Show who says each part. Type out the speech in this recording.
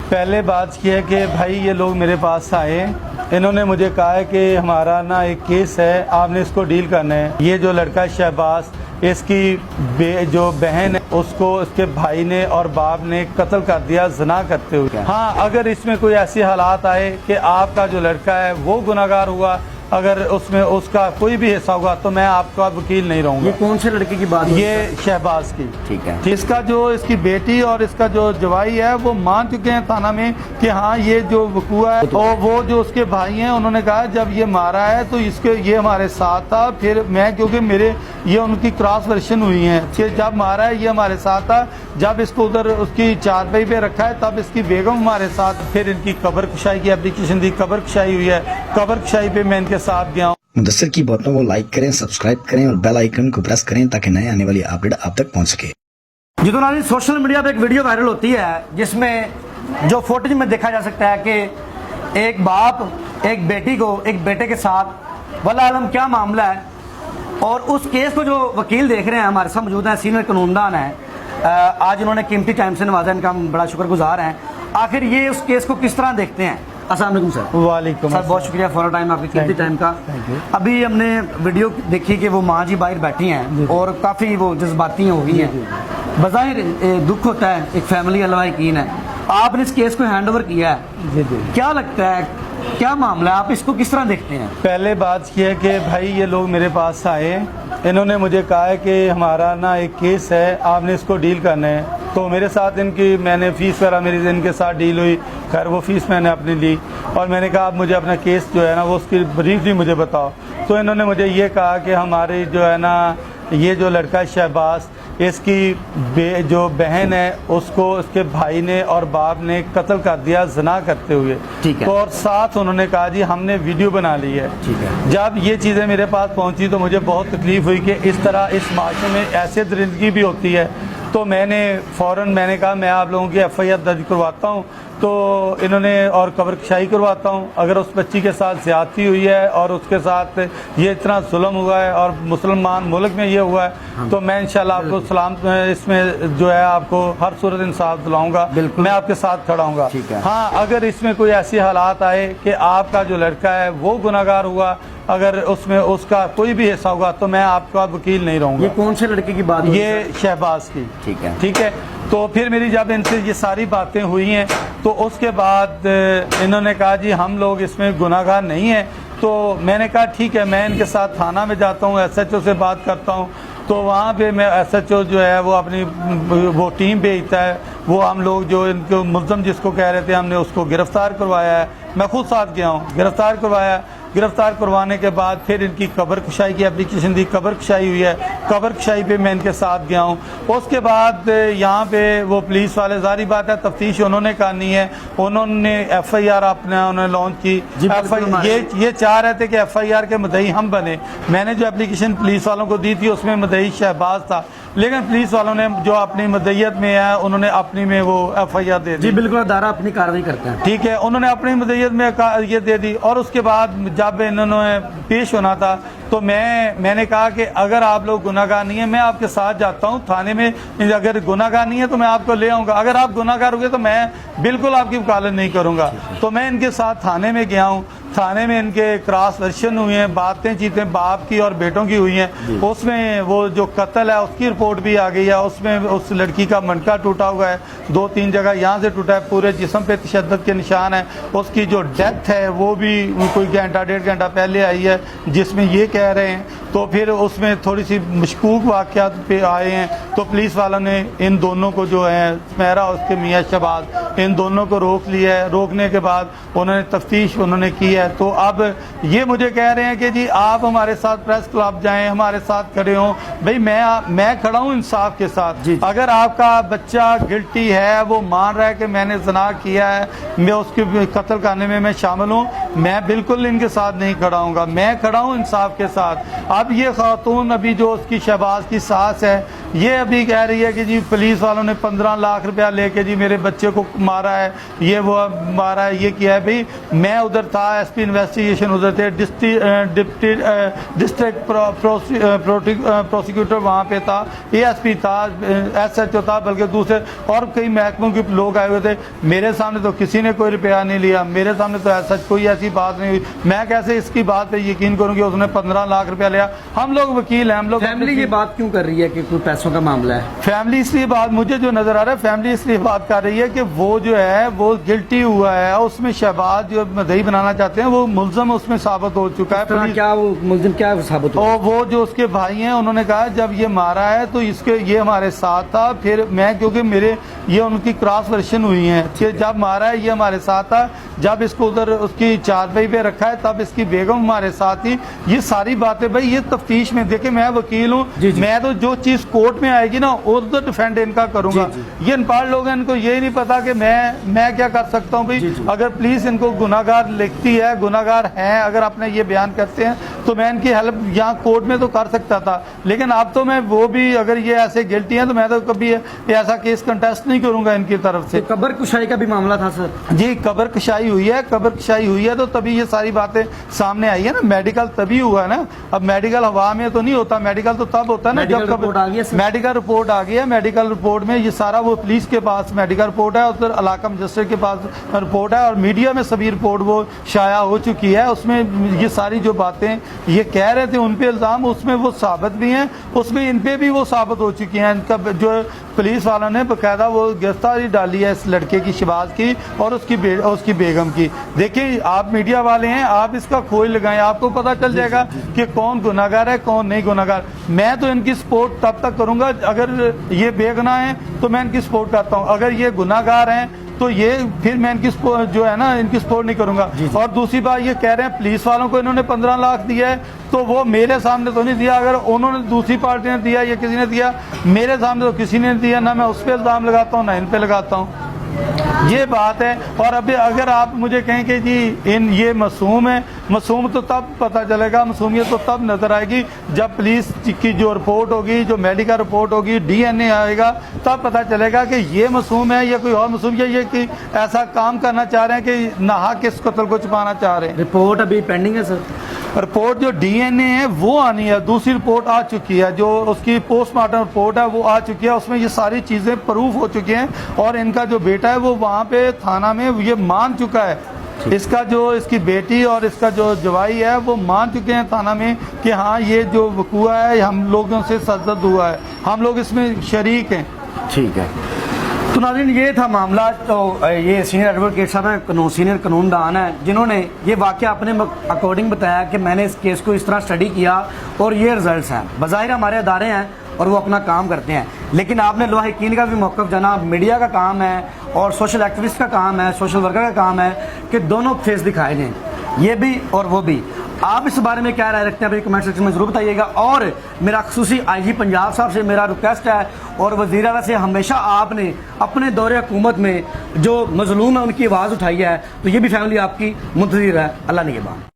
Speaker 1: पहले बात की है कि भाई ये लोग मेरे पास आए, इन्होंने मुझे कहा है कि हमारा ना एक केस है, आपने इसको डील करना है। ये जो लड़का है शहबाज, इसकी जो बहन है उसको इसके भाई ने और बाप ने कत्ल कर दिया ज़िना करते हुए। हाँ, अगर इसमें कोई ऐसी हालात आए कि आपका जो लड़का है वो गुनाहगार हुआ, अगर उसमें उसका कोई भी हिस्सा होगा तो मैं आपका वकील नहीं रहूँगा।
Speaker 2: ये कौन से लड़के की बात?
Speaker 1: ये शहबाज की।
Speaker 2: ठीक है।
Speaker 1: इसका जो इसकी बेटी और इसका जो जवाई है वो मान चुके हैं थाना में कि हाँ ये जो वकूआ है, और वो जो उसके भाई हैं उन्होंने कहा जब ये मारा है तो इसके ये हमारे साथ था। फिर मैं, क्योंकि मेरे ये उनकी क्रॉस वर्शन हुई है कि जब मारा है ये हमारे साथ था, जब इसको उधर उसकी चारपाई पे रखा है तब इसकी बेगम हमारे साथ। फिर इनकी कब्र कुशाई की एप्लीकेशन दी, कब्र कुशाई हुई है, कब्र कुशाई पे मैं इनके साथ गया हूँ।
Speaker 3: मुदस्सिर की बातों को लाइक करें, सब्सक्राइब करें और बेल आइकन को प्रेस करें ताकि नए आने वाली अपडेट आप तक पहुंच सके।
Speaker 2: जितने नाज़रीन, सोशल मीडिया पे एक वीडियो वायरल होती है जिसमें जो फुटेज में देखा जा सकता है कि एक बाप एक बेटी को एक बेटे के साथ, वल्लाह आलम क्या मामला है, और उस केस को जो वकील देख रहे हैं हमारे साथ मौजूद हैं, सीनियर कानूनदान हैं, आज उन्होंने कीमती टाइम से नवाजा, इनका हम बड़ा शुक्रगुजार हैं। आखिर ये उस केस को किस तरह देखते हैं? अस्सलाम वालेकुम सर।
Speaker 1: वालेकुम
Speaker 2: सर, बहुत शुक्रिया फॉर टाइम, आपकी कीमती टाइम का। अभी हमने वीडियो देखी कि वो माँ जी बाहर बैठी हैं और काफ़ी वो जज्बाती हो गई हैं। बज़ाहिर दुख होता है, एक फैमिली अल्लाह यकीन है। आपने इस केस को हैंड ओवर किया है, क्या लगता है, क्या मामला है, आप इसको किस तरह देखते हैं?
Speaker 1: पहले बात की है कि भाई ये लोग मेरे पास आए, इन्होंने मुझे कहा है कि हमारा ना एक केस है, आपने इसको डील करना है। तो मेरे साथ इनकी मैंने फ़ीस वगैरह मेरी इनके साथ डील हुई, खैर वो फ़ीस मैंने अपनी ली और मैंने कहा आप मुझे अपना केस जो है ना वो उसकी ब्रीफली मुझे बताओ। तो इन्होंने मुझे ये कहा कि हमारी जो है ना ये जो लड़का है शहबाज, इसकी जो बहन है उसको उसके भाई ने और बाप ने कत्ल कर दिया ज़िना करते हुए।
Speaker 2: ठीक है।
Speaker 1: तो और साथ उन्होंने कहा जी हमने वीडियो बना ली है।
Speaker 2: ठीक है।
Speaker 1: जब ये चीज़ें मेरे पास पहुंची तो मुझे बहुत तकलीफ़ हुई कि इस तरह इस माशरे में ऐसे दरिंदगी भी होती है। तो मैंने कहा मैं आप लोगों की FIR दर्ज करवाता हूँ, तो इन्होंने और कब्र कुशाई करवाता हूँ। अगर उस बच्ची के साथ ज़्यादती हुई है और उसके साथ ये इतना जुल्म हुआ है और मुसलमान मुल्क में ये हुआ है, तो मैं इंशाल्लाह आपको सलाम इसमें जो है आपको हर सूरत इंसाफ दिलाऊंगा, मैं आपके साथ खड़ा हूँगा। हाँ, अगर इसमें कोई ऐसी हालात आए कि आपका जो लड़का है वो गुनाहगार हुआ, अगर उसमें उसका कोई भी हिस्सा होगा तो मैं आपका वकील नहीं रहूँगा।
Speaker 2: ये कौन से लड़के की बात?
Speaker 1: ये शहबाज की।
Speaker 2: ठीक है।
Speaker 1: ठीक है। तो फिर मेरी जब इनसे ये सारी बातें हुई हैं तो उसके बाद इन्होंने कहा जी हम लोग इसमें गुनाहगार नहीं हैं। तो मैंने कहा ठीक है, मैं इनके साथ थाना में जाता हूँ, SHO से बात करता हूँ। तो वहाँ पे मैं SHO जो है वो अपनी वो टीम भेजता है, वो हम लोग जो इनको मुल्ज़म जिसको कह रहे थे हमने उसको गिरफ़्तार करवाया है। मैं खुद साथ गया हूँ, गिरफ़्तार करवाया। गिरफ्तार करवाने के बाद फिर इनकी कब्र कुशाई की एप्लीकेशन दी, कब्र कुशाई हुई है, कब्र कुशाई पे मैं इनके साथ गया हूँ। उसके बाद यहाँ पे वो पुलिस वाले, जारी बात है तफ्तीश उन्होंने करनी है, उन्होंने FIR अपना उन्होंने लॉन्च की। ये चाह रहे थे कि FIR के मुद्दई हम बने। मैंने जो एप्लीकेशन पुलिस वालों को दी थी उसमें मुद्दई शहबाज था, लेकिन पुलिस वालों ने जो अपनी मदयत में है उन्होंने अपनी में वो FIR दे दी।
Speaker 2: जी बिल्कुल, अदारा अपनी कार्रवाई करते हैं।
Speaker 1: ठीक है, उन्होंने अपनी मदयत में ये दे दी। और उसके बाद जब इन्होंने पेश होना था तो मैंने कहा कि अगर आप लोग गुनाहगार नहीं है मैं आपके साथ जाता हूँ थाने में, अगर गुनाहगार नहीं है तो मैं आपको ले आऊँगा, अगर आप गुनाहगार होंगे तो मैं बिल्कुल आपकी वकालत नहीं करूँगा। तो मैं इनके साथ थाने में गया हूँ। थाने में इनके क्रॉस वर्शन हुए हैं, बातें चीतें बाप की और बेटों की हुई हैं। उसमें वो जो कत्ल है उसकी रिपोर्ट भी आ गई है, उसमें उस लड़की का मनका टूटा हुआ है, 2-3 जगह यहाँ से टूटा है, पूरे जिस्म पे तशद्दुद के निशान है। उसकी जो डेथ है वो भी कोई घंटा 1.5 घंटा पहले आई है जिसमें ये कह रहे हैं। तो फिर उसमें थोड़ी सी मशकूक वाक़यात पे आए हैं, तो पुलिस वालों ने इन दोनों को जो है स्मेरा उसके मियाँ शहबाज, इन दोनों को रोक लिया है। रोकने के बाद उन्होंने तफ्तीश उन्होंने की है। तो अब ये मुझे कह रहे हैं कि जी आप हमारे साथ प्रेस क्लब जाएं, हमारे साथ खड़े हों। भाई मैं खड़ा हूँ इंसाफ के साथ। अगर आपका बच्चा गिल्टी है, वो मान रहा है कि मैंने ज़िना किया है, मैं उसके कत्ल करने में मैं शामिल हूँ, मैं बिल्कुल इनके साथ नहीं खड़ा हूँगा, मैं खड़ा हूँ इंसाफ के साथ। अब ये खातून अभी जो उसकी शहबाज की सास है ये अभी कह रही है कि जी पुलिस वालों ने 15 लाख रुपया लेके जी मेरे बच्चे को मारा है, ये वो मारा है, ये किया है। भाई मैं उधर था, एसपी इन्वेस्टिगेशन उधर थे, डिस्ट्रिक्ट प्रोसिक्यूटर वहाँ पे था, एएसपी था, एसएचओ था, बल्कि दूसरे और कई महकमों के लोग आए हुए थे। मेरे सामने तो किसी ने कोई रुपया नहीं लिया, मेरे सामने तो ऐसा कोई ऐसी बात नहीं हुई। मैं कैसे इसकी बात पे यकीन करूँ कि उसने 15 लाख रुपया लिया। हम लोग वकील हैं, हम लोग
Speaker 2: फैमिली ये बात क्यों कर रही है कि कोई पैसों का मामला है?
Speaker 1: फैमिली इसलिए बात मुझे जो नजर आ रहा है, फैमिली इसलिए बात कर रही है कि वो जो है वो गिल्टी हुआ है, उसमें शहबाज जो मदई बनाना चाहते हैं वो मुल्जम उसमें साबित हो चुका है। पुलिस
Speaker 2: क्या वो मुल्जिम क्या साबित हो?
Speaker 1: और वो जो उसके भाई हैं उन्होंने कहा जब ये मारा है तो इसके ये हमारे साथ था, फिर मैं क्योंकि मेरे ये उनकी क्रॉस वर्शन हुई है कि जब मारा है ये हमारे साथ था, जब इसको उधर उसकी चारपाई पे रखा है तब इसकी बेगम हमारे साथ थी। ये सारी बातें भाई ये तफ्तीश में देखे, मैं वकील हूँ, मैं तो जो चीज कोर्ट में आएगी ना वो तो डिफेंड इनका करूंगा। ये अनपढ़ लोग हैं, इनको ये नहीं पता कि मैं क्या कर सकता हूँ भाई। अगर पुलिस इनको गुनाहगार लिखती है, गुनाहगार हैं, अगर अपने ये बयान करते हैं तो मैं इनकी हेल्प यहाँ कोर्ट में तो कर सकता था, लेकिन अब तो मैं वो भी अगर ये ऐसे गिल्टी हैं तो मैं तो कभी ऐसा केस कंटेस्ट नहीं करूंगा इनकी तरफ से।
Speaker 2: तो कब्र कुशाई का भी मामला था सर?
Speaker 1: जी कब्र कुशाई हुई है, कब्र कुशाई हुई है तो तभी ये सारी बातें सामने आई है ना। मेडिकल तभी हुआ है ना, अब मेडिकल हवा में तो नहीं होता, मेडिकल तो तब होता है ना जब
Speaker 2: रिपोर्ट आ गई है।
Speaker 1: मेडिकल रिपोर्ट आ गई है, मेडिकल रिपोर्ट में ये सारा वो पुलिस के पास मेडिकल रिपोर्ट है, उधर इलाका मजिस्ट्रेट के पास रिपोर्ट है और मीडिया में सभी रिपोर्ट वो शाया हो चुकी है। उसमें ये सारी जो बातें ये कह रहे थे उन पे इल्जाम, उसमें वो साबित भी हैं, उसमें इन पे भी वो साबित हो चुकी हैं। इनका जो पुलिस वालों ने बकायदा वो गिरफ्तारी डाली है इस लड़के की, शहबाज की और उसकी बेगम की। देखिए आप मीडिया वाले हैं, आप इसका खोज लगाएं, आपको पता चल जाएगा कि कौन गुनाहगार है कौन नहीं गुनाहगार। मैं तो इनकी सपोर्ट तब तक करूंगा, अगर ये बेगुनाह है तो मैं इनकी सपोर्ट करता हूँ, अगर ये गुनाहगार हैं तो ये फिर मैं इनकी जो है ना इनकी सपोर्ट नहीं करूंगा। और दूसरी बात ये कह रहे हैं पुलिस वालों को इन्होंने 15 लाख दिया है, तो वो मेरे सामने तो नहीं दिया, अगर उन्होंने दूसरी पार्टी ने दिया या किसी ने दिया, मेरे सामने तो किसी ने दिया, ना मैं उस पर इल्जाम लगाता हूँ ना इन पे लगाता हूँ, ये बात है। और अभी अगर आप मुझे कहें कि जी ये मासूम है, मासूम तो तब पता चलेगा, मासूमियत तो तब नजर आएगी जब पुलिस की जो रिपोर्ट होगी, जो मेडिकल रिपोर्ट होगी, डीएनए आएगा, तब पता चलेगा कि ये मासूम है या कोई और मासूम, या ये कि ऐसा काम करना चाह रहे हैं कि नहा किस कत्ल को छुपाना चाह रहे हैं।
Speaker 2: रिपोर्ट अभी पेंडिंग है सर?
Speaker 1: रिपोर्ट जो डीएनए है वो आनी है, दूसरी रिपोर्ट आ चुकी है, जो उसकी पोस्टमार्टम रिपोर्ट है वो आ चुकी है, उसमें ये सारी चीजें प्रूफ हो चुकी हैं और इनका जो बेटा है वो वहाँ पे थाना में ये मान चुका है, इसका जो इसकी बेटी और इसका जो जवाई है वो मान चुके हैं थाना में कि हाँ ये जो वकूआ है हम लोगों से सजद हुआ है, हम लोग इसमें शरीक हैं।
Speaker 2: ठीक है, तो नाज़रीन ये था मामला। तो ये सीनियर एडवोकेट साहब हैं, सीनियर कानूनदान हैं, जिन्होंने ये वाक़या अपने अकॉर्डिंग बताया कि मैंने इस केस को इस तरह स्टडी किया और ये रिजल्ट्स हैं। बज़ाहिर हमारे अदारे हैं और वो अपना काम करते हैं, लेकिन आपने लोहा यकीन का भी मौक़िफ़ जाना, मीडिया का काम है और सोशल एक्टिविस्ट का काम है, सोशल वर्कर का काम है कि दोनों फेस दिखाए जाएँ, ये भी और वो भी। आप इस बारे में क्या राय रखते हैं अपने कमेंट सेक्शन में ज़रूर बताइएगा। और मेरा ख़ुसूसी आईजी पंजाब साहब से मेरा रिक्वेस्ट है और वज़ीर आला से, हमेशा आपने अपने दौरे हुकूमत में जो मज़लूम है उनकी आवाज़ उठाई है, तो ये भी फैमिली आपकी मुंतज़िर है। अल्लाह निगहबान।